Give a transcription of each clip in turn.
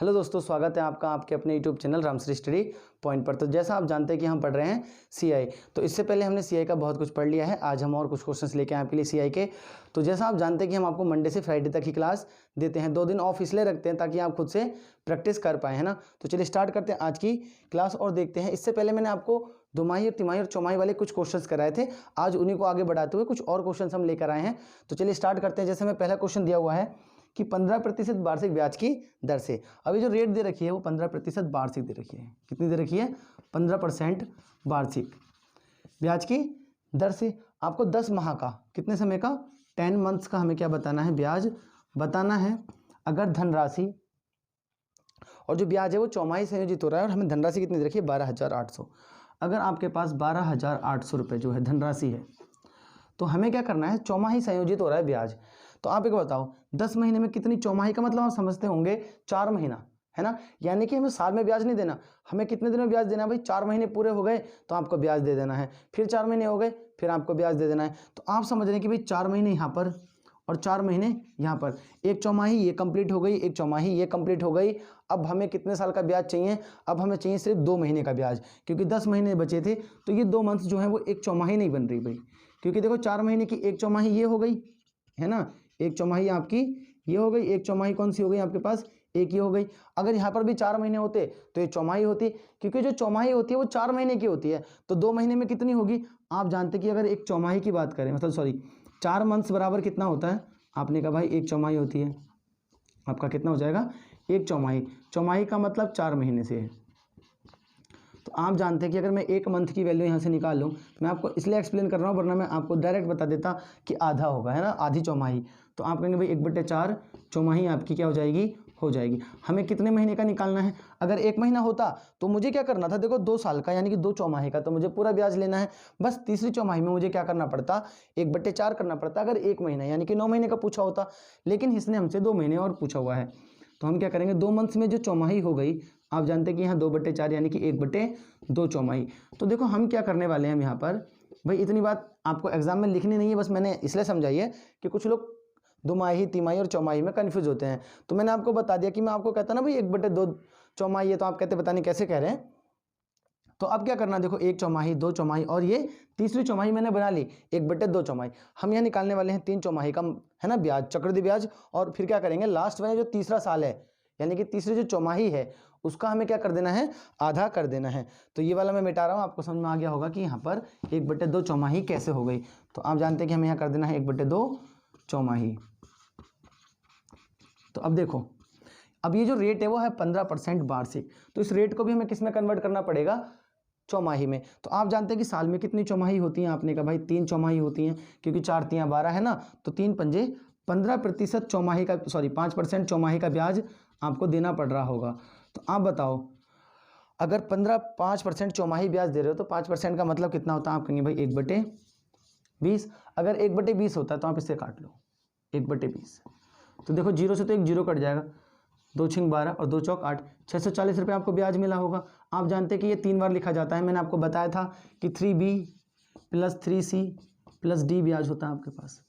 Hello दोस्तों, स्वागत है आपका आपके अपने YouTube channel Ramshree study point पर। तो जैसा आप जानते हैं कि हम पढ़ रहे हैं सीआई। तो इससे पहले हमने सीआई का बहुत कुछ पढ़ लिया है। आज हम और कुछ क्वेश्चंस लेके आए आपके लिए सीआई के। तो जैसा आप जानते हैं कि हम आपको मंडे से फ्राइडे तक की क्लास देते हैं। 2 दिन ऑफ इसलिए रखते हैं ताकि आप खुद से प्रैक्टिस कर पाए, है ना। तो चलिए स्टार्ट करते हैं आज की क्लास और देखते हैं। इससे पहले मैंने आपको दुमाही और तिमाही और चौमाही वाले कुछ क्वेश्चंस कराए थे। आज उन्हीं को आगे बढ़ाते हुए कुछ और क्वेश्चंस हम लेकर आए हैं। तो चलिए स्टार्ट करते हैं। जैसे मैं पहला क्वेश्चन दिया हुआ है कि 15% वार्षिक ब्याज की दर से। अभी जो रेट दे रखी है वो 15% वार्षिक दे रखी है। कितनी दे रखी है? 15% वार्षिक ब्याज की दर से। आपको 10 माह का, कितने समय का? 10 मंथ्स का हमें क्या बताना है? ब्याज बताना है। अगर धनराशि, और जो ब्याज है वो चौमाही संयोजित हो रहा है, और हमें धनराशि कितनी दे रखी है? 12,800। अगर आपके पास 12,800 रुपये जो है धनराशि है, तो हमें क्या करना है? चौमाही संयोजित हो रहा है ब्याज। तो आप एक बताओ, 10 महीने में कितनी चौमाही का मतलब आप समझते होंगे 4 महीना, है ना। यानी कि हमें साल में ब्याज नहीं देना, हमें कितने दिन में ब्याज देना है भाई? 4 महीने पूरे हो गए तो आपको ब्याज दे देना है, फिर 4 महीने हो गए फिर आपको ब्याज दे देना है। तो आप समझ रहे हैं कि भाई 4 महीने यहाँ पर और 4 महीने यहाँ पर। एक चौमाही ये कंप्लीट हो गई, एक चौमाही ये कंप्लीट हो गई। अब हमें कितने साल का ब्याज चाहिए? अब हमें चाहिए सिर्फ 2 महीने का ब्याज, क्योंकि 10 महीने बचे थे। तो ये 2 मंथ्स जो है वो एक चौमाही नहीं बन रही भाई, क्योंकि देखो 4 महीने की एक चौमाही ये हो गई, है ना। एक चौमाही आपकी ये हो गई, एक चौमाही कौन सी हो गई आपके पास? एक ये हो गई। अगर यहाँ पर भी 4 महीने होते तो ये चौमाही होती, क्योंकि जो चौमाही होती है वो 4 महीने की होती है। तो 2 महीने में कितनी होगी? आप जानते कि अगर एक चौमाही की बात करें, मतलब सॉरी 4 मंथ्स बराबर कितना होता है? आपने कहा भाई एक चौमाही होती है, आपका कितना हो जाएगा? एक चौमाही। चौमाही का मतलब 4 महीने से है। तो आप जानते हैं कि अगर मैं एक मंथ की वैल्यू यहाँ से निकाल लूँ, मैं आपको इसलिए एक्सप्लेन कर रहा हूँ, वरना मैं आपको डायरेक्ट बता देता कि आधा होगा, है ना, आधी चौमाही। तो आप कहेंगे भाई 1/4 चौमाही आपकी क्या हो जाएगी? हो जाएगी। हमें कितने महीने का निकालना है? अगर 1 महीना होता तो मुझे क्या करना था? देखो 2 साल का यानी कि 2 चौमाही का, तो मुझे पूरा ब्याज लेना है। बस तीसरी चौमाही में मुझे क्या करना पड़ता? 1/4 करना पड़ता। अगर 1 महीना यानी कि 9 महीने का पूछा होता, लेकिन इसने हमसे 2 महीने और पूछा हुआ है। तो हम क्या करेंगे? 2 मंथ्स में जो चौमाही हो गई, आप जानते हैं कि यहाँ 2/4 यानी कि 1/2 चौमाही। तो देखो हम क्या करने वाले हैं यहाँ पर भाई, इतनी बात आपको एग्जाम में लिखनी नहीं है, बस मैंने इसलिए समझाई है कि कुछ लोग दुमाही, तिमाही और चौमाही में कंफ्यूज होते हैं। तो मैंने आपको बता दिया कि मैं आपको कहता ना भाई 1/2 चौमाही है, तो आप कहते पता नहीं कैसे कह रहे हैं। तो अब क्या करना? देखो 1 चौमाही, 2 चौमाही, और ये तीसरी चौमाही मैंने बना ली 1/2 चौमाही। हम यहाँ निकालने वाले हैं 3 चौमाही का, है ना, ब्याज, चक्रवृद्धि ब्याज। और फिर क्या करेंगे? लास्ट में जो तीसरा साल है यानी कि तीसरी जो चौमाही है उसका हमें क्या कर देना है? आधा कर देना है। तो ये वाला मैं मिटा रहा हूँ, आपको समझ में आ गया होगा कि यहाँ पर 1/2 चौमाही कैसे हो गई। तो आप जानते हैं कि हमें यहाँ कर देना है 1/2 चौमाही। तो अब देखो, अब ये जो रेट है वो है 15% वार्षिक। तो इस रेट को भी हमें किस में कन्वर्ट करना पड़ेगा? चौमाही में। तो आप जानते हैं कि साल में कितनी चौमाही होती हैं? आपने कहा भाई 3 चौमाही होती हैं, क्योंकि 4 तियां 12 है ना। तो 3 पंजे 15% चौमाही का, सॉरी 5% चौमाही का ब्याज आपको देना पड़ रहा होगा। तो आप बताओ, अगर 5% चौमाही ब्याज दे रहे हो तो 5% का मतलब कितना होता है? आप कहेंगे भाई 1/20। अगर 1/20 होता है तो आप इससे काट लो 1/20। तो देखो 0 से तो एक 0 कट जाएगा, 2 छिंग 12 और 2 चौक 8, 640 रुपये आपको ब्याज मिला होगा। आप जानते हैं कि ये 3 बार लिखा जाता है। मैंने आपको बताया था कि 3B + 3C + D ब्याज होता है आपके पास,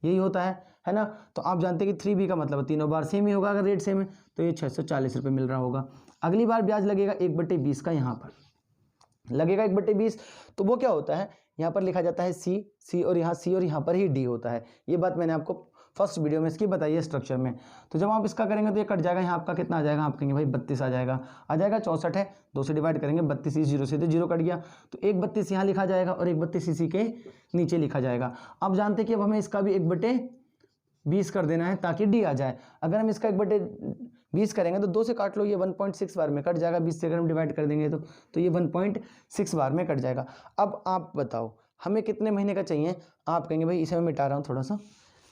यही होता है ना। तो आप जानते हैं कि 3B का मतलब तीनों बार सेम ही होगा। अगर रेट सेम है तो ये 640 रुपये मिल रहा होगा। अगली बार ब्याज लगेगा 1/20 का, यहाँ पर लगेगा 1/20। तो वो क्या होता है? यहाँ पर लिखा जाता है C और यहाँ पर ही D होता है। ये बात मैंने आपको फर्स्ट वीडियो में इसकी बताई है स्ट्रक्चर में। तो जब आप इसका करेंगे तो ये कट जाएगा, यहाँ आपका कितना आ जाएगा? आप कहेंगे भाई 32 आ जाएगा। 64 है, 2 से डिवाइड करेंगे, 32 0 से तो 0 कट गया। तो 1/32 यहाँ लिखा जाएगा और 1/32 इसी के नीचे लिखा जाएगा। आप जानते हैं कि अब हमें इसका भी 1/20 कर देना है ताकि D आ जाए। अगर हम इसका 1/20 करेंगे तो 2 से काट लो, ये 1.6 बार में कट जाएगा। 20 से अगर हम डिवाइड कर देंगे तो ये 1.6 बार में कट जाएगा। अब आप बताओ हमें कितने महीने का चाहिए? आप कहेंगे भाई इसे मैं मिटा रहा हूँ थोड़ा सा,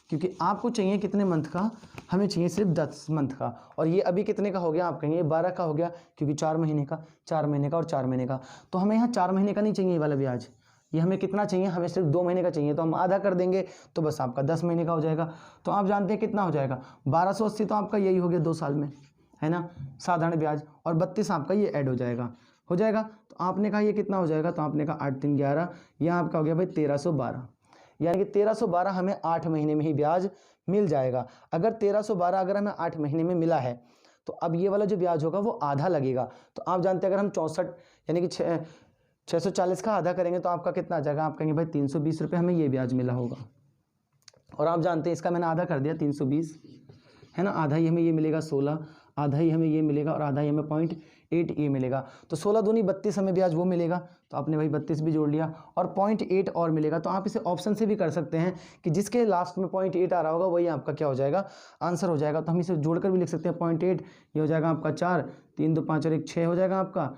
क्योंकि आपको चाहिए कितने मंथ का? हमें चाहिए सिर्फ 10 मंथ का। और ये अभी कितने का हो गया? आप कहेंगे ये 12 का हो गया, क्योंकि 4 महीने का, 4 महीने का और 4 महीने का। तो हमें यहाँ 4 महीने का नहीं चाहिए ये वाला ब्याज, ये हमें कितना चाहिए? हमें सिर्फ 2 महीने का चाहिए। तो हम आधा कर देंगे तो बस आपका 10 महीने का हो जाएगा। तो आप जानते हैं कितना हो जाएगा? 1280 तो आपका यही हो गया 2 साल में, है ना, साधारण ब्याज। और 32 आपका ये ऐड हो जाएगा। तो आपने कहा ये कितना हो जाएगा? तो आपने कहा 8 3 11, यह आपका हो गया भाई 1312। यानी कि 1312 हमें 8 महीने में ही ब्याज मिल जाएगा। अगर 1312 अगर हमें 8 महीने में मिला है तो अब ये वाला जो ब्याज होगा वो आधा लगेगा। तो आप जानते हैं अगर हम 64 यानी कि 640 का आधा करेंगे तो आपका कितना आ जाएगा, आप कहेंगे भाई 320 रुपये हमें ये ब्याज मिला होगा। और आप जानते हैं इसका मैंने आधा कर दिया 320 है ना, आधा ही हमें ये मिलेगा 16, आधा ही हमें ये मिलेगा और आधा ही हमें 0.8 ये मिलेगा। तो 16 दूनी 32 हमें ब्याज वो मिलेगा, तो आपने भाई 32 भी जोड़ लिया और 0.8 और मिलेगा। तो आप इसे ऑप्शन से भी कर सकते हैं कि जिसके लास्ट में 0.8 आ रहा होगा वही आपका क्या हो जाएगा, आंसर हो जाएगा। तो हम इसे जोड़कर भी लिख सकते हैं 0.8, ये हो जाएगा आपका 4, 3 2 5 और 1 6 हो जाएगा आपका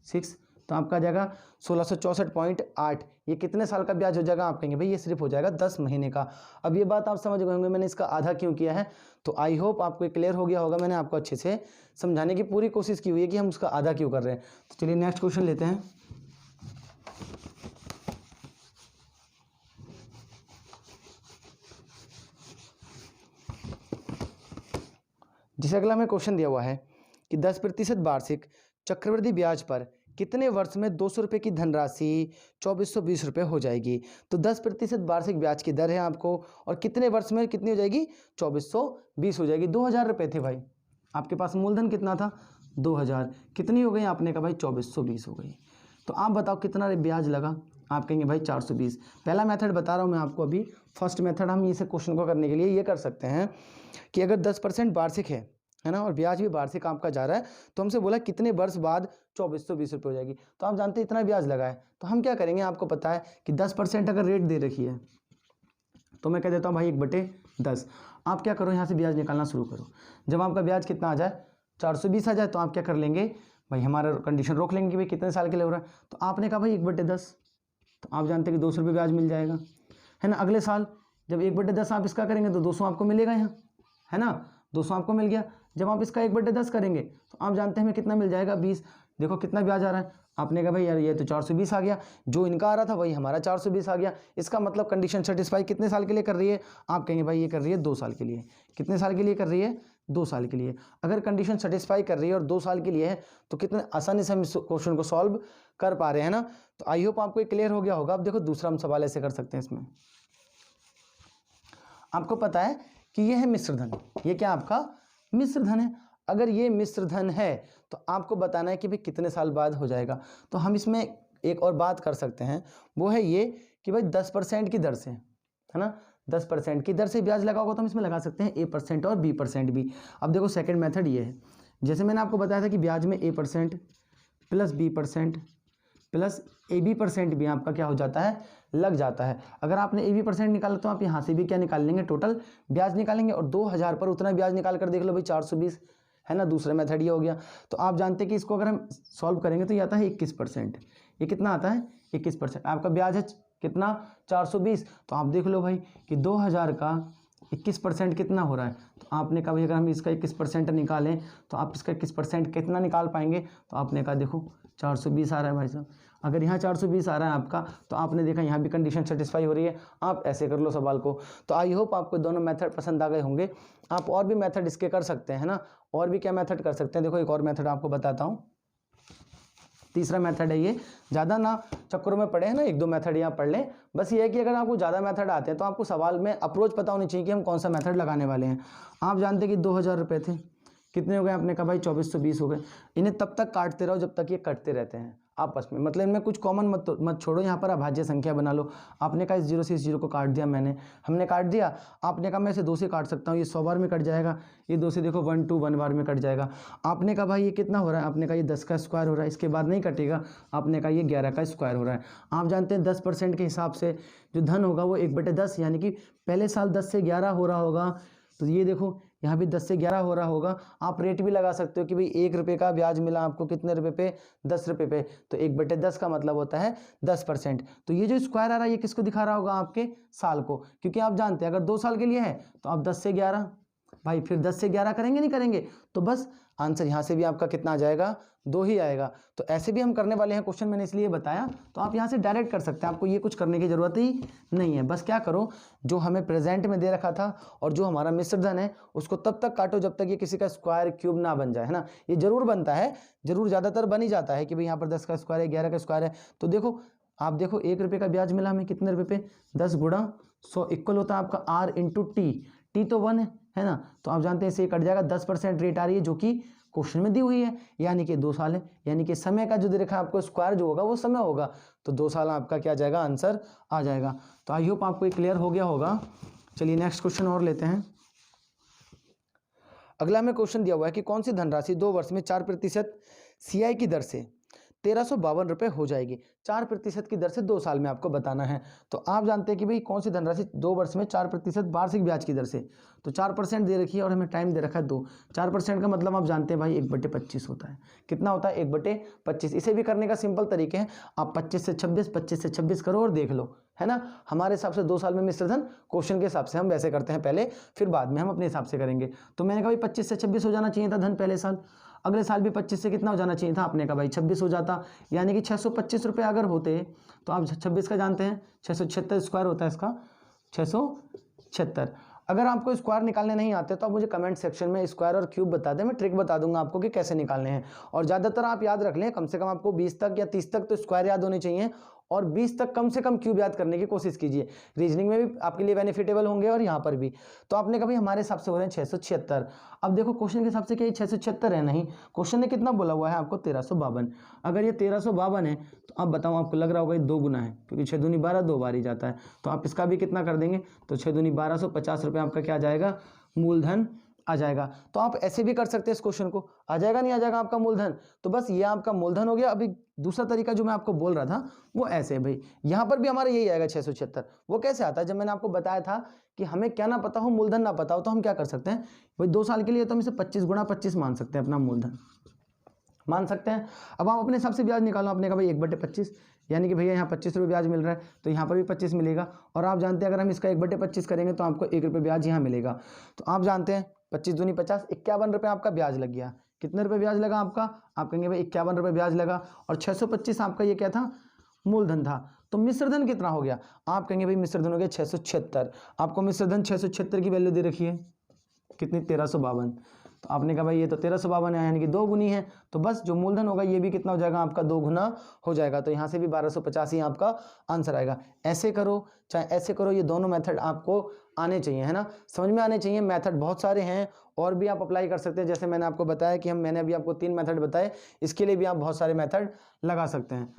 6, तो आपका आ जाएगा 1664.8। ये कितने साल का ब्याज हो जाएगा, आप कहेंगे भाई ये सिर्फ हो जाएगा 10 महीने का। अब ये बात आप समझ गए होंगे मैंने इसका आधा क्यों किया है। तो आई होप आपको क्लियर हो गया होगा, मैंने आपको अच्छे से समझाने की पूरी कोशिश की हुई है कि हम उसका आधा क्यों कर रहे हैं। तो चलिए नेक्स्ट क्वेश्चन लेते हैं। जिसे अगला हमें क्वेश्चन दिया हुआ है कि 10% वार्षिक चक्रवृद्धि ब्याज पर कितने वर्ष में 200 रुपये की धनराशि 2420 रुपये हो जाएगी। तो 10% वार्षिक ब्याज की दर है आपको, और कितने वर्ष में कितनी हो जाएगी, 2420 हो जाएगी। 2000 रुपये थे भाई, आपके पास मूलधन कितना था 2000, कितनी हो गई, आपने कहा भाई 2420 हो गई। तो आप बताओ कितना ब्याज लगा, आप कहेंगे भाई 420। पहला मेथड बता रहा हूँ मैं आपको अभी, फर्स्ट मेथड हम इसे क्वेश्चन को करने के लिए ये कर सकते हैं कि अगर 10% वार्षिक है ना, और ब्याज भी वार्षिक आपका जा रहा है, तो हमसे बोला कितने वर्ष बाद 2420 रुपये हो जाएगी। तो आप जानते हैं इतना ब्याज लगा है, तो हम क्या करेंगे, आपको पता है कि 10% अगर रेट दे रखी है तो मैं कह देता हूँ भाई 1/10। आप क्या करो, यहाँ से ब्याज निकालना शुरू करो। जब आपका ब्याज कितना आ जाए 420 आ जाए, तो आप क्या कर लेंगे भाई, हमारा कंडीशन रोक लेंगे कि भाई कितने साल के लिए हो रहा है। तो आपने कहा भाई 1/10, तो आप जानते हैं कि 200 रुपये ब्याज मिल जाएगा, है ना। अगले साल जब 1/10 आप इसका करेंगे तो 200 आपको मिलेगा यहाँ, है ना, 200 आपको मिल गया। जब आप इसका 1/10 करेंगे तो आप जानते हैं हमें कितना मिल जाएगा, 20। देखो कितना ब्याज आ रहा है, आपने कहा भाई यार ये तो 420 आ गया, जो इनका आ रहा था वही हमारा 420 आ गया। इसका मतलब कंडीशन सेटिस्फाई कितने साल के लिए कर रही है, आप कहेंगे भाई ये कर रही है 2 साल के लिए। कितने साल के लिए कर रही है, 2 साल के लिए। अगर कंडीशन सेटिस्फाई कर रही है और 2 साल के लिए है तो कितने आसानी से हम इस क्वेश्चन को सॉल्व कर पा रहे हैं ना। तो आई होप आपको क्लियर हो गया होगा। अब देखो दूसरा हम सवाल ऐसे कर सकते हैं, इसमें आपको पता है कि ये है मिश्र धन, ये क्या आपका मिश्र धन है। अगर ये मिश्र धन है तो आपको बताना है कि भाई कितने साल बाद हो जाएगा। तो हम इसमें एक और बात कर सकते हैं, वो है ये कि भाई 10% की दर से, है ना, 10% की दर से ब्याज लगा होगा तो हम इसमें लगा सकते हैं A% और B% भी। अब देखो सेकंड मेथड ये है, जैसे मैंने आपको बताया था कि ब्याज में A% plus B% plus AB% भी आपका क्या हो जाता है, लग जाता है। अगर आपने AB% निकाला तो आप यहाँ से भी क्या निकाल लेंगे, टोटल ब्याज निकालेंगे। और 2000 पर उतना ब्याज निकाल कर देख लो भाई 420, है ना, दूसरा मेथड ये हो गया। तो आप जानते हैं कि इसको अगर हम सॉल्व करेंगे तो ये आता है 21%। ये कितना आता है 21%। आपका ब्याज है कितना 420, तो आप देख लो भाई कि 2000 का 21% कितना हो रहा है। तो आपने कहा भाई अगर हम इसका 21% निकालें तो आप इसका 21% कितना निकाल पाएंगे। तो आपने कहा देखो 420 आ रहा है भाई साहब। अगर यहाँ 420 आ रहा है आपका, तो आपने देखा यहाँ भी कंडीशन सेटिस्फाई हो रही है। आप ऐसे कर लो सवाल को। तो आई होप आपको दोनों मेथड पसंद आ गए होंगे। आप और भी मेथड इसके कर सकते हैं ना, और भी क्या मेथड कर सकते हैं। देखो एक और मेथड आपको बताता हूँ, तीसरा मेथड है ये। ज़्यादा ना चक्करों में पड़े हैं ना, 1-2 मेथड यहाँ पढ़ लें। बस ये है कि अगर आपको ज़्यादा मेथड आते हैं तो आपको सवाल में अप्रोच पता होनी चाहिए कि हम कौन सा मेथड लगाने वाले हैं। आप जानते हैं कि 2000 रुपये थे, कितने हो गए, आपने कहा भाई 2420 हो गए। इन्हें तब तक काटते रहो जब तक ये कटते रहते हैं आपस में, मतलब इनमें कुछ कॉमन मत छोड़ो। यहाँ पर अभाज्य संख्या बना लो। आपने कहा इस 0 से इस 0 को काट दिया, हमने काट दिया। आपने कहा मैं इसे 2 से काट सकता हूँ, ये 100 बार में कट जाएगा। ये 2 से देखो 1 2 1 बार में कट जाएगा। आपने कहा भाई ये कितना हो रहा है, आपने कहा ये 10 का स्क्वायर हो रहा है, इसके बाद नहीं कटेगा। आपने कहा ये 11 का स्क्वायर हो रहा है। आप जानते हैं 10% के हिसाब से जो धन होगा वो 1/10, यानी कि पहले साल 10 से 11 हो रहा होगा। तो ये देखो यहाँ भी 10 से 11 हो रहा होगा। आप रेट भी लगा सकते हो कि भाई 1 रुपये का ब्याज मिला आपको कितने रुपए पे, 10 रुपये पे। तो 1/10 का मतलब होता है 10%। तो ये जो स्क्वायर आ रहा है ये किसको दिखा रहा होगा, आपके साल को। क्योंकि आप जानते हैं अगर 2 साल के लिए है तो आप 10 से 11 भाई, फिर 10 से 11 करेंगे नहीं करेंगे, तो बस आंसर यहाँ से भी आपका कितना आ जाएगा, 2 ही आएगा। तो ऐसे भी हम करने वाले हैं क्वेश्चन, मैंने इसलिए बताया। तो आप यहाँ से डायरेक्ट कर सकते हैं, आपको ये कुछ करने की जरूरत ही नहीं है। बस क्या करो, जो हमें प्रेजेंट में दे रखा था और जो हमारा मिश्र धन है उसको तब तक काटो जब तक ये किसी का स्क्वायर क्यूब ना बन जाए, है ना। ये जरूर बनता है, जरूर ज़्यादातर बन ही जाता है कि भाई यहाँ पर 10 का स्क्वायर है, 11 का स्क्वायर है। तो देखो आप देखो 1 रुपये का ब्याज मिला हमें कितने रुपये पे, 10 गुणा 100 इक्वल होता है आपका R × T। T तो 1 है है ना। तो आप जानते हैं इससे कट जाएगा, 10% रेट आ रही है जो कि क्वेश्चन में दी हुई है, यानी कि 2 साल है, यानी कि समय का जो दे रखा है आपको स्क्वायर जो होगा वो समय होगा, तो 2 साल आपका क्या जाएगा, आंसर आ जाएगा। तो आई होप आपको क्लियर हो गया होगा। चलिए नेक्स्ट क्वेश्चन और लेते हैं। अगला हमें क्वेश्चन दिया हुआ है कि कौन सी धनराशि 2 वर्ष में 4% सीआई की दर से 1352 रुपये हो जाएगी। 4% की दर से 2 साल में आपको बताना है। तो आप जानते हैं कि भाई कौन सी धनराशि 2 वर्ष में 4% वार्षिक ब्याज की दर से, तो 4% दे रखी है और हमें टाइम दे रखा है 2। 4% का मतलब आप जानते हैं भाई 1/25 होता है। कितना होता है, 1/25। इसे भी करने का सिंपल तरीके हैं, आप 25 से 26 करो और देख लो, है ना। हमारे हिसाब से 2 साल में मिश्र धन क्वेश्चन के हिसाब से हम वैसे करते हैं पहले, फिर बाद में हम अपने हिसाब से करेंगे। तो मैंने कहा भाई 25 से 26 हो जाना चाहिए था धन पहले साल, अगले साल भी 25 से कितना हो जाना चाहिए था, आपने कहा भाई 26 हो जाता, यानी कि 625 रुपये अगर होते, तो आप 26 का जानते हैं 676 स्क्वायर होता है इसका, 676। अगर आपको स्क्वायर निकालने नहीं आते तो आप मुझे कमेंट सेक्शन में स्क्वायर और क्यूब बता दें, मैं ट्रिक बता दूंगा आपको कि कैसे निकालने हैं। और ज़्यादातर आप याद रख लें, कम से कम आपको 20 तक या 30 तक तो स्क्वायर याद होने चाहिए, और 20 तक कम से कम क्यूब याद करने की कोशिश कीजिए। रीजनिंग में भी आपके लिए बेनिफिटेबल होंगे और यहाँ पर भी। तो आपने कभी हमारे हिसाब से हो रहे हैं 676। अब देखो क्वेश्चन के हिसाब से क्या 676 है, नहीं, क्वेश्चन ने कितना बोला हुआ है आपको 1352। अगर ये 1352 है तो आप बताओ, आपको लग रहा होगा ये 2 गुना है, क्योंकि 6 दूनी 12 2 बार ही जाता है, तो आप इसका भी कितना कर देंगे, तो 6 दूनी 1250 रुपये आपका क्या आ जाएगा, मूलधन आ जाएगा। तो आप ऐसे भी कर सकते हैं इस क्वेश्चन को, आ जाएगा नहीं आ जाएगा आपका मूलधन, तो बस ये आपका मूलधन हो गया। अभी दूसरा तरीका जो मैं आपको बोल रहा था वो ऐसे है भाई, यहाँ पर भी हमारा यही आएगा 676। वो कैसे आता है, जब मैंने आपको बताया था कि हमें क्या ना पता हो, मूलधन ना पता हो, तो हम क्या कर सकते हैं भाई, 2 साल के लिए तो हम इसे 25 गुणा 25 मान सकते हैं, अपना मूलधन मान सकते हैं। अब आप अपने हिसाब से ब्याज निकालो, आपने कहा भाई 1/25, यानी कि भैया यहाँ 25 रुपये ब्याज मिल रहा है, तो यहाँ पर भी 25 मिलेगा। और आप जानते हैं अगर हम इसका 1/25 करेंगे तो आपको 1 रुपये ब्याज यहाँ मिलेगा। तो आप जानते हैं 25 दूनी 50, 51 रुपये आपका ब्याज लग गया। कितने रुपये ब्याज लगा आपका, आप कहेंगे भाई 51 रुपये ब्याज लगा, और 625 आपका ये क्या था, मूलधन था। तो मिश्रधन कितना हो गया, आप कहेंगे भाई मिश्रधन हो गया 676। आपको मिश्रधन 676 की वैल्यू दे रखी है कितनी, 1352। तो आपने कहा भाई ये तो 1352 है, यानी कि 2 गुनी है, तो बस जो मूलधन होगा ये भी कितना हो जाएगा आपका, 2 गुना हो जाएगा। तो यहाँ से भी 1250 ही आपका आंसर आएगा। ऐसे करो चाहे ऐसे करो, ये दोनों मेथड आपको आने चाहिए, है ना, समझ में आने चाहिए। मेथड बहुत सारे हैं और भी आप अप्लाई कर सकते हैं, जैसे मैंने आपको बताया कि मैंने अभी आपको 3 मेथड बताए, इसके लिए भी आप बहुत सारे मेथड लगा सकते हैं।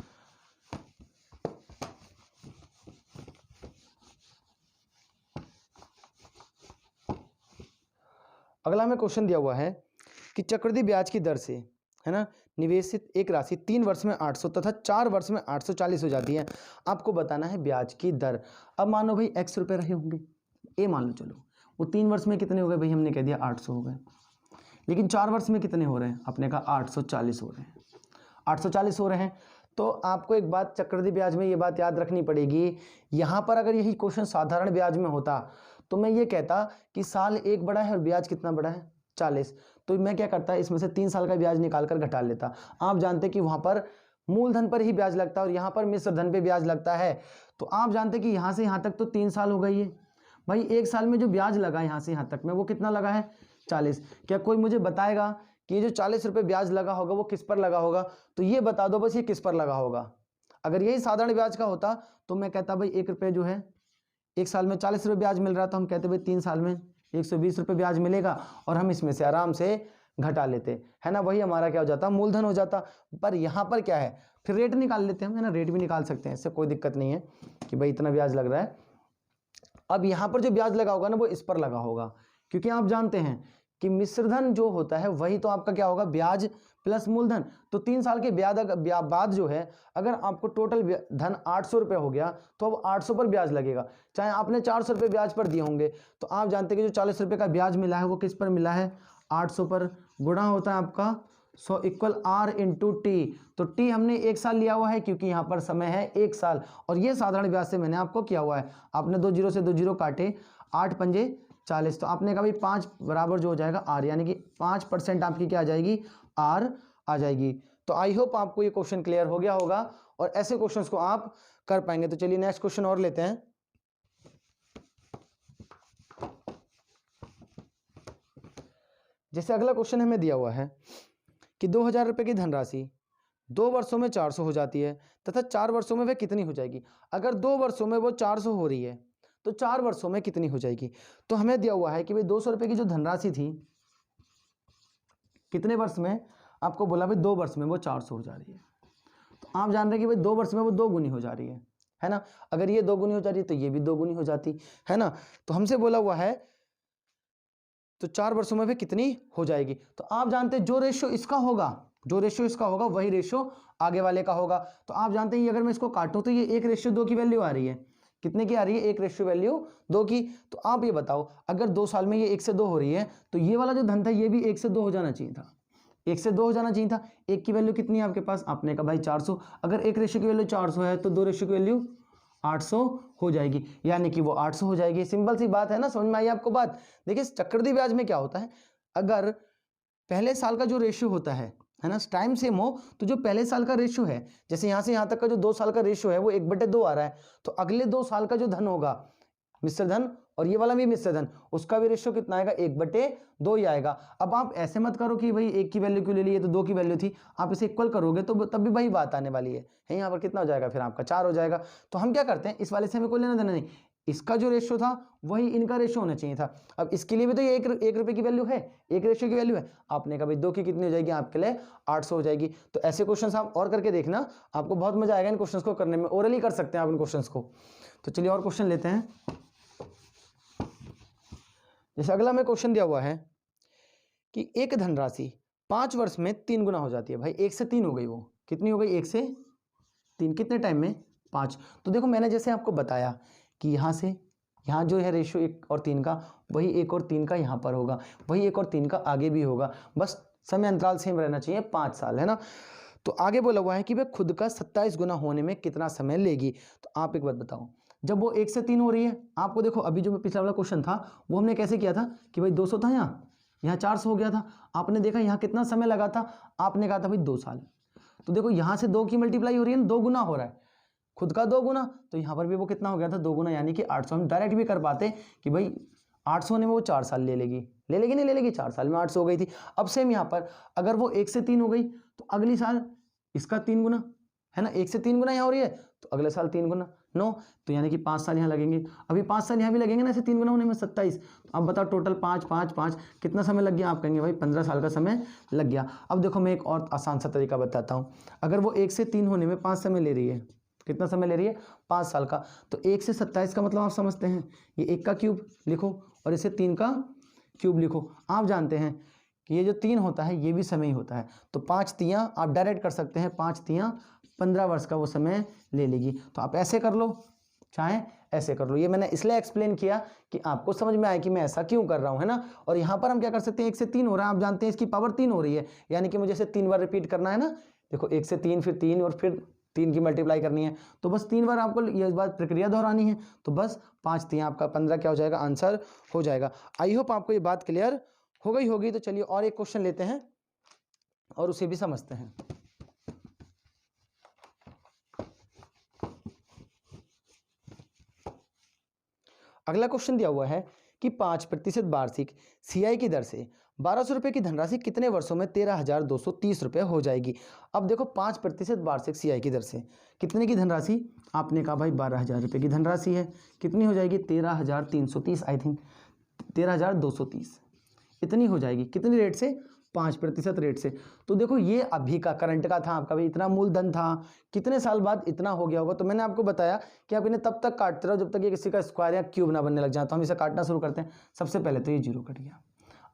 अगला हमें क्वेश्चन दिया हुआ है कि चक्रवृद्धि ब्याज की दर से, है ना, निवेशित एक राशि 3 वर्ष में 800 तथा 4 वर्ष में 840 हो जाती है। आपको बताना है ब्याज की दर। अब मानो भाई x रुपये रहे होंगे, ए मान लो, चलो वो 3 वर्ष में कितने हो गए भाई, हमने कह दिया 800 हो गए, लेकिन 4 वर्ष में कितने हो रहे हैं, आपने कहा 840 हो रहे हैं, 840 हो रहे हैं। तो आपको एक बात चक्रवृद्धि ब्याज में ये बात याद रखनी पड़ेगी, यहाँ पर अगर यही क्वेश्चन साधारण ब्याज में होता तो मैं ये कहता कि साल 1 बड़ा है और ब्याज कितना बड़ा है, 40, तो मैं क्या करता है इसमें से 3 साल का ब्याज निकाल कर घटा लेता। आप जानते कि वहाँ पर मूलधन पर ही ब्याज लगता है और यहाँ पर मिश्र धन पे ब्याज लगता है। तो आप जानते कि यहाँ से यहाँ तक तो 3 साल हो गई है भाई, 1 साल में जो ब्याज लगा यहाँ से यहाँ तक में वो कितना लगा है, 40। क्या कोई मुझे बताएगा कि ये जो 40 रुपये ब्याज लगा होगा वो किस पर लगा होगा, तो ये बता दो बस, ये किस पर लगा होगा। अगर यही साधारण ब्याज का होता तो मैं कहता भाई 1 रुपये जो है, 1 साल में 40 रुपये ब्याज मिल रहा, तो हम कहते भाई 3 साल में 120 रुपये ब्याज मिलेगा, और हम इसमें से आराम से घटा लेते, है ना, वही हमारा क्या हो जाता, मूलधन हो जाता। पर यहाँ पर क्या है, फिर रेट निकाल लेते हैं, है ना, रेट भी निकाल सकते हैं, इससे कोई दिक्कत नहीं है कि भाई इतना ब्याज लग रहा है। अब यहाँ पर जो ब्याज लगा होगा ना वो इस पर लगा होगा, क्योंकि आप जानते हैं कि मिश्रधन जो होता है वही तो आपका क्या होगा, ब्याज प्लस मूलधन। तो 3 साल के बाद जो है, अगर आपको टोटल धन 800 रुपये हो गया तो अब 800 पर ब्याज लगेगा, चाहे आपने 400 रुपये ब्याज पर दिए होंगे। तो आप जानते हैं कि जो 40 रुपये का ब्याज मिला है वो किस पर मिला है, 800 पर, गुणा होता है आपका 100 इक्वल R इंटू टी। तो टी हमने 1 साल लिया हुआ है क्योंकि यहाँ पर समय है 1 साल, और ये साधारण ब्याज से मैंने आपको किया हुआ है। आपने 2 जीरो से 2 जीरो काटे, 8 पंजे 40, तो आपने कहा भाई 5 बराबर जो हो जाएगा R, यानी कि 5% आपकी क्या आ जाएगी, R आ जाएगी। तो आई होप आपको ये क्वेश्चन क्लियर हो गया होगा और ऐसे क्वेश्चंस को आप कर पाएंगे। तो चलिए नेक्स्ट क्वेश्चन और लेते हैं। जैसे अगला क्वेश्चन हमें दिया हुआ है कि 2000 रुपये की धनराशि 2 वर्षों में 400 हो जाती है तथा 4 वर्षों में वह कितनी हो जाएगी। अगर 2 वर्षों में वो 400 हो रही है तो 4 वर्षों में कितनी हो जाएगी। तो हमें दिया हुआ है कि भाई 200 रुपये की जो धनराशि थी कितने वर्ष में, आपको बोला भाई 2 वर्ष में वो 400 हो जा रही है। तो आप जान रहे हैं कि भाई 2 वर्ष में वो 2 गुनी हो जा रही है ना। अगर ये 2 गुनी हो जा रही है तो ये भी 2 गुनी हो जाती है ना। तो हमसे बोला हुआ है तो 4 वर्षों में भी कितनी हो जाएगी। तो आप जानते हैं जो रेशियो इसका होगा वही रेशियो आगे वाले का होगा। तो आप जानते हैं ये अगर मैं इसको काटूं तो ये 1:2 की वैल्यू आ रही है। कितने की आ रही है, 1:2 की। तो आप ये बताओ अगर 2 साल में ये 1 से 2 हो रही है तो ये वाला जो धन था ये भी 1 से 2 हो जाना चाहिए था, 1 से 2 हो जाना चाहिए था। 1 की वैल्यू कितनी है आपके पास, आपने कहा भाई 400। अगर 1 रेशियो की वैल्यू 400 है तो 2 रेशियो की वैल्यू 800 हो जाएगी, यानी कि वो 800 हो जाएगी। सिंपल सी बात है ना, समझ में आई आपको बात। देखिए चक्रवृद्धि ब्याज में क्या होता है, अगर पहले साल का जो रेशियो होता है ना, टाइम सेम हो तो जो पहले साल का रेशियो है, जैसे यहां से यहां तक का जो 2 साल का रेशियो है वो 1/2 आ रहा है, तो अगले 2 साल का जो धन होगा मिश्र धन, और ये वाला भी मिश्र धन, उसका भी रेशियो कितना आएगा, 1/2 ही आएगा। अब आप ऐसे मत करो कि भाई 1 की वैल्यू क्यों ले ली, तो 2 की वैल्यू थी, आप इसे इक्वल करोगे तो तब भी वही बात आने वाली है। यहाँ पर कितना हो जाएगा, फिर आपका 4 हो जाएगा। तो हम क्या करते हैं, इस वाले से हमें कोई लेना देना नहीं, इसका जो रेशियो था वही इनका रेशियो होना चाहिए था। अब इसके लिए भी तो ये 1 रुपये की वैल्यू है, 1 रेशियो की वैल्यू है। आपने कहा भाई 2 की कितनी हो जाएगी, आपके लिए 800 हो जाएगी। तो ऐसे क्वेश्चंस आप और करके देखना, आपको बहुत मजा आएगा इन क्वेश्चंस को करने में। ओरली कर सकते हैं आप इन क्वेश्चंस को। तो चलिए और क्वेश्चन लेते हैं। जैसे अगला में क्वेश्चन दिया हुआ है कि एक धनराशि 5 वर्ष में 3 गुना हो जाती है। भाई 1 से 3 हो गई, वो कितनी हो गई, 1 से 3, कितने टाइम में, 5। तो देखो मैंने जैसे आपको बताया कि यहाँ से यहाँ जो है रेशियो 1 और 3 का, वही 1 और 3 का यहाँ पर होगा, वही 1 और 3 का आगे भी होगा, बस समय अंतराल सेम रहना चाहिए, 5 साल, है ना। तो आगे बोला हुआ है कि वह खुद का 27 गुना होने में कितना समय लेगी। तो आप एक बात बताओ, जब वो 1 से 3 हो रही है, आपको देखो अभी जो पिछला वाला क्वेश्चन था वो हमने कैसे किया था कि भाई 200 था, यहाँ 400 हो गया था। आपने देखा यहाँ कितना समय लगा था, आपने कहा था भाई 2 साल। तो देखो यहाँ से 2 की मल्टीप्लाई हो रही है, 2 गुना हो रहा है, खुद का 2 गुना, तो यहाँ पर भी वो कितना हो गया था, 2 गुना, यानी कि 800। हम डायरेक्ट भी कर पाते कि भाई 800 होने में वो 4 साल ले लेगी, नहीं ले लेगी, 4 साल में 800 हो गई थी। अब सेम यहाँ पर अगर वो 1 से 3 हो गई तो अगली साल इसका 3 गुना, है ना, 1 से 3 गुना यहाँ हो रही है तो अगले साल 3 गुना 9, तो यानी कि 5 साल यहाँ लगेंगे। अभी 5 साल यहाँ भी लगेंगे ना, ऐसे 3 गुना होने में 27। अब बताओ टोटल 5 5 5 कितना समय लग गया, आप कहेंगे भाई 15 साल का समय लग गया। अब देखो मैं एक और आसान सा तरीका बताता हूँ। अगर वो 1 से 3 होने में 5 समय ले रही है, कितना समय ले रही है, 5 साल का, तो 1 से 27 का मतलब आप समझते हैं, ये 1 का क्यूब लिखो और इसे 3 का क्यूब लिखो। आप जानते हैं कि ये जो 3 होता है ये भी समय ही होता है, तो 5 तियाँ आप डायरेक्ट कर सकते हैं, 5 तियाँ 15 वर्ष का वो समय ले लेगी। तो आप ऐसे कर लो, चाहे ऐसे कर लो। ये मैंने इसलिए एक्सप्लेन किया कि आपको समझ में आए कि मैं ऐसा क्यों कर रहा हूँ, है ना। और यहाँ पर हम क्या कर सकते हैं, 1 से 3 हो रहा है, आप जानते हैं इसकी पावर 3 हो रही है, यानी कि मुझे इसे 3 बार रिपीट करना है ना। देखो 1 से 3, फिर 3 और फिर 3 की मल्टीप्लाई करनी है, तो बस 3 बार आपको ये बात प्रक्रिया दोहरानी है। तो बस 5 तियाँ आपका 15 क्या हो जाएगा, आंसर हो जाएगा। आई होप आपको ये बात क्लियर हो गई होगी। तो चलिए और एक क्वेश्चन लेते हैं और उसे भी समझते हैं। अगला क्वेश्चन दिया हुआ है कि 5% वार्षिक सीआई की दर से 1200 रुपये की धनराशि कितने वर्षों में 13,230 रुपये हो जाएगी। अब देखो 5% वार्षिक सीआई की दर से कितने की धनराशि, आपने कहा भाई 12,000 रुपये की धनराशि है, कितनी हो जाएगी, 13,330, आई थिंक 13,230 इतनी हो जाएगी। कितनी रेट से, 5% रेट से। तो देखो ये अभी का करंट का था, आपका भी इतना मूलधन था, कितने साल बाद इतना हो गया होगा। तो मैंने आपको बताया कि आप इन्हें तब तक काटते रहो जब तक ये किसी का स्क्वायर या क्यूब ना बनने लग जाए। तो हम इसे काटना शुरू करते हैं। सबसे पहले तो ये 0 कट गया,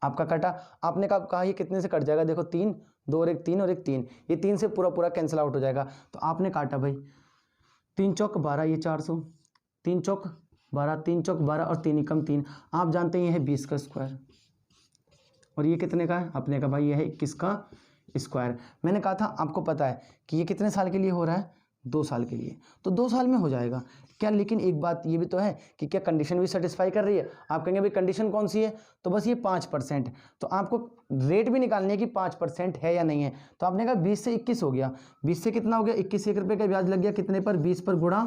आपका कटा। आपने कहा ये कितने से कट जाएगा, देखो 3, 2 और 1 3 और 1 3, ये 3 से पूरा कैंसिल आउट हो जाएगा। तो आपने काटा भाई 3 चौक 12, ये 400, 3 चौक 12, 3 चौक 12 और 3 एकम 3। आप जानते हैं ये है 20 का स्क्वायर, और ये कितने का है, आपने कहा भाई ये है 21 का स्क्वायर। मैंने कहा था आपको पता है कि ये कितने साल के लिए हो रहा है, 2 साल के लिए, तो 2 साल में हो जाएगा क्या। लेकिन एक बात ये भी तो है कि क्या कंडीशन भी सेटिस्फाई कर रही है। आप कहेंगे भाई कंडीशन कौन सी है, तो बस ये 5%। तो आपको रेट भी निकालनी है कि 5% है या नहीं है। तो आपने कहा 20 से 21 हो गया, 20 से कितना हो गया, 21 1 रुपये का ब्याज लग गया, कितने पर, 20 पर गुणा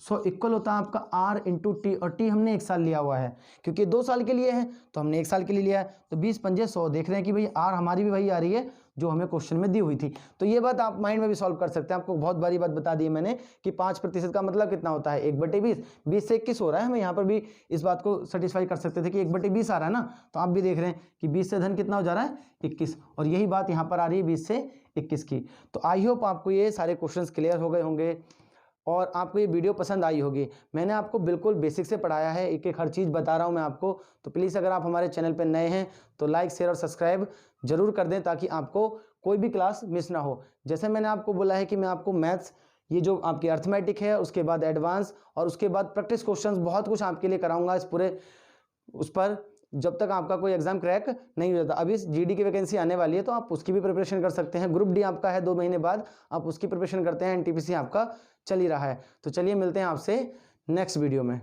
सो इक्वल होता है आपका आर इंटू टी, और टी हमने 1 साल लिया हुआ है क्योंकि 2 साल के लिए है तो हमने 1 साल के लिए लिया है। तो 20 पंजे 100, देख रहे हैं कि भाई आर हमारी भी वही आ रही है जो हमें क्वेश्चन में दी हुई थी। तो ये बात आप माइंड में भी सॉल्व कर सकते हैं। आपको बहुत बड़ी बात बता दी है मैंने कि 5% का मतलब कितना होता है 1/20, 20 से 21 हो रहा है। हमें यहाँ पर भी इस बात को सेटिस्फाई कर सकते थे कि 1/20 आ रहा है ना, तो आप भी देख रहे हैं कि 20 से धन कितना हो जा रहा है 21, और यही बात यहाँ पर आ रही है 20 से 21 की। तो आई होप आपको ये सारे क्वेश्चंस क्लियर हो गए होंगे और आपको ये वीडियो पसंद आई होगी। मैंने आपको बिल्कुल बेसिक से पढ़ाया है, एक एक हर चीज़ बता रहा हूँ मैं आपको। तो प्लीज़ अगर आप हमारे चैनल पर नए हैं तो लाइक शेयर और सब्सक्राइब जरूर कर दें ताकि आपको कोई भी क्लास मिस ना हो। जैसे मैंने आपको बोला है कि मैं आपको मैथ्स, ये जो आपकी अर्थमेटिक है, उसके बाद एडवांस और उसके बाद प्रैक्टिस क्वेश्चंस, बहुत कुछ आपके लिए कराऊंगा इस पूरे उस पर, जब तक आपका कोई एग्जाम क्रैक नहीं हो जाता। अभी जीडी की वैकेंसी आने वाली है तो आप उसकी भी प्रिपरेशन कर सकते हैं। ग्रुप डी आपका है 2 महीने बाद, आप उसकी प्रिपरेशन करते हैं। एनटीपीसी आपका चल ही रहा है। तो चलिए मिलते हैं आपसे नेक्स्ट वीडियो में।